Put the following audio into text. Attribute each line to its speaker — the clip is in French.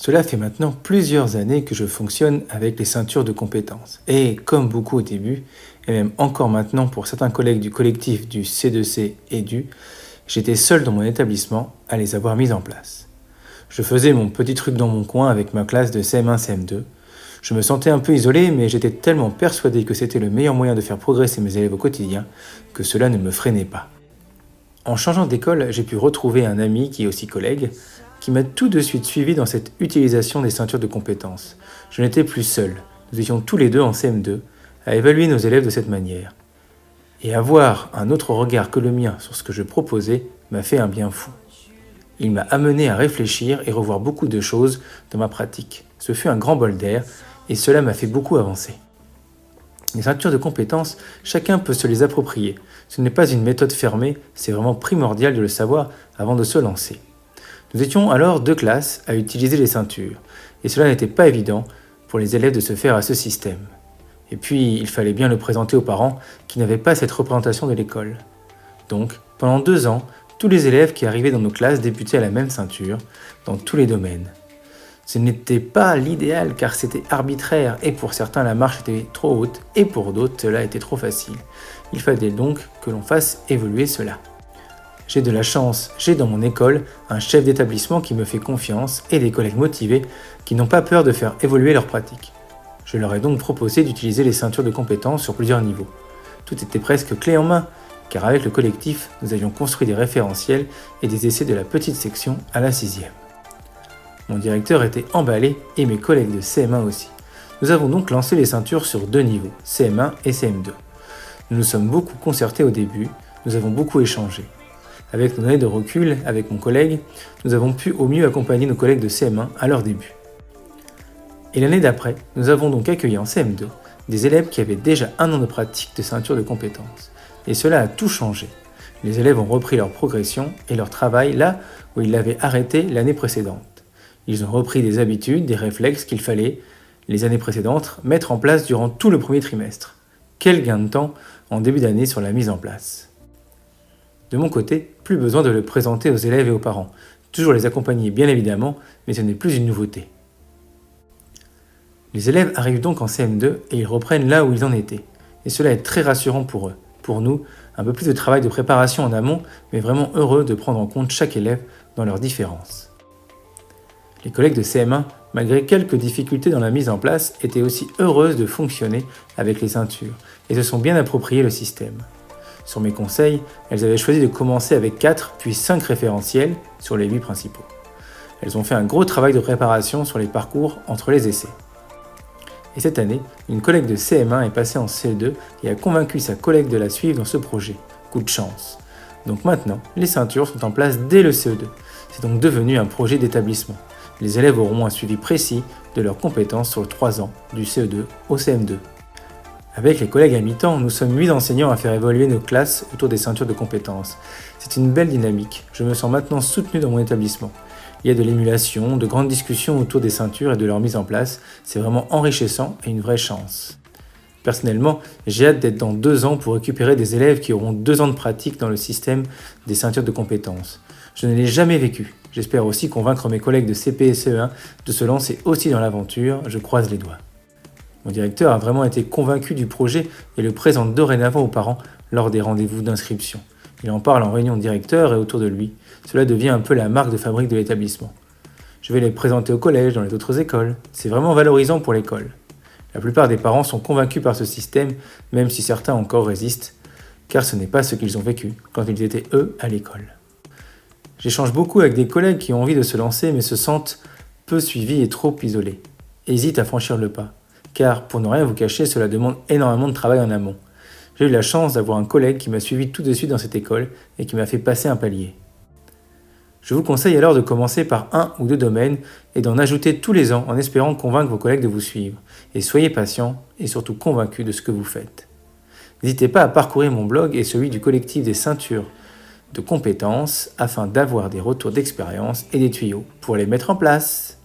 Speaker 1: Cela fait maintenant plusieurs années que je fonctionne avec les ceintures de compétences. Et comme beaucoup au début, et même encore maintenant pour certains collègues du collectif du C2C et j'étais seul dans mon établissement à les avoir mises en place. Je faisais mon petit truc dans mon coin avec ma classe de CM1, CM2. Je me sentais un peu isolé, mais j'étais tellement persuadé que c'était le meilleur moyen de faire progresser mes élèves au quotidien que cela ne me freinait pas. En changeant d'école, j'ai pu retrouver un ami qui est aussi collègue, qui m'a tout de suite suivi dans cette utilisation des ceintures de compétences. Je n'étais plus seul, nous étions tous les deux en CM2 à évaluer nos élèves de cette manière. Et avoir un autre regard que le mien sur ce que je proposais m'a fait un bien fou. Il m'a amené à réfléchir et revoir beaucoup de choses dans ma pratique. Ce fut un grand bol d'air et cela m'a fait beaucoup avancer. Les ceintures de compétences, chacun peut se les approprier. Ce n'est pas une méthode fermée, c'est vraiment primordial de le savoir avant de se lancer. Nous étions alors deux classes à utiliser les ceintures, et cela n'était pas évident pour les élèves de se faire à ce système. Et puis, il fallait bien le présenter aux parents qui n'avaient pas cette représentation de l'école. Donc, pendant 2 ans, tous les élèves qui arrivaient dans nos classes débutaient à la même ceinture, dans tous les domaines. Ce n'était pas l'idéal car c'était arbitraire, et pour certains la marche était trop haute, et pour d'autres cela était trop facile. Il fallait donc que l'on fasse évoluer cela. J'ai de la chance, j'ai dans mon école un chef d'établissement qui me fait confiance et des collègues motivés qui n'ont pas peur de faire évoluer leurs pratiques. Je leur ai donc proposé d'utiliser les ceintures de compétences sur plusieurs niveaux. Tout était presque clé en main, car avec le collectif, nous avions construit des référentiels et des essais de la petite section à la 6e. Mon directeur était emballé et mes collègues de CM1 aussi. Nous avons donc lancé les ceintures sur 2 niveaux, CM1 et CM2. Nous nous sommes beaucoup concertés au début, nous avons beaucoup échangé. Avec nos années de recul, avec mon collègue, nous avons pu au mieux accompagner nos collègues de CM1 à leur début. Et l'année d'après, nous avons donc accueilli en CM2 des élèves qui avaient déjà 1 an de pratique de ceinture de compétences. Et cela a tout changé. Les élèves ont repris leur progression et leur travail là où ils l'avaient arrêté l'année précédente. Ils ont repris des habitudes, des réflexes qu'il fallait, les années précédentes, mettre en place durant tout le premier trimestre. Quel gain de temps en début d'année sur la mise en place. De mon côté, plus besoin de le présenter aux élèves et aux parents. Toujours les accompagner bien évidemment, mais ce n'est plus une nouveauté. Les élèves arrivent donc en CM2 et ils reprennent là où ils en étaient. Et cela est très rassurant pour eux. Pour nous, un peu plus de travail de préparation en amont, mais vraiment heureux de prendre en compte chaque élève dans leurs différences. Les collègues de CM1, malgré quelques difficultés dans la mise en place, étaient aussi heureuses de fonctionner avec les ceintures et se sont bien appropriées le système. Sur mes conseils, elles avaient choisi de commencer avec 4 puis 5 référentiels sur les 8 principaux. Elles ont fait un gros travail de préparation sur les parcours entre les essais. Et cette année, une collègue de CM1 est passée en CE2 et a convaincu sa collègue de la suivre dans ce projet. Coup de chance. Donc maintenant, les ceintures sont en place dès le CE2. C'est donc devenu un projet d'établissement. Les élèves auront un suivi précis de leurs compétences sur 3 ans, du CE2 au CM2. Avec les collègues à mi-temps, nous sommes 8 enseignants à faire évoluer nos classes autour des ceintures de compétences. C'est une belle dynamique, je me sens maintenant soutenu dans mon établissement. Il y a de l'émulation, de grandes discussions autour des ceintures et de leur mise en place, c'est vraiment enrichissant et une vraie chance. Personnellement, j'ai hâte d'être dans 2 ans pour récupérer des élèves qui auront 2 ans de pratique dans le système des ceintures de compétences. Je ne l'ai jamais vécu. J'espère aussi convaincre mes collègues de CP et CE1 de se lancer aussi dans l'aventure, je croise les doigts. Mon directeur a vraiment été convaincu du projet et le présente dorénavant aux parents lors des rendez-vous d'inscription. Il en parle en réunion de directeur et autour de lui. Cela devient un peu la marque de fabrique de l'établissement. Je vais les présenter au collège, dans les autres écoles. C'est vraiment valorisant pour l'école. La plupart des parents sont convaincus par ce système, même si certains encore résistent, car ce n'est pas ce qu'ils ont vécu quand ils étaient eux à l'école. J'échange beaucoup avec des collègues qui ont envie de se lancer mais se sentent peu suivis et trop isolés. Hésitent à franchir le pas. Car, pour ne rien vous cacher, cela demande énormément de travail en amont. J'ai eu la chance d'avoir un collègue qui m'a suivi tout de suite dans cette école et qui m'a fait passer un palier. Je vous conseille alors de commencer par 1 ou 2 domaines et d'en ajouter tous les ans en espérant convaincre vos collègues de vous suivre. Et soyez patient et surtout convaincus de ce que vous faites. N'hésitez pas à parcourir mon blog et celui du collectif des ceintures de compétences afin d'avoir des retours d'expérience et des tuyaux pour les mettre en place.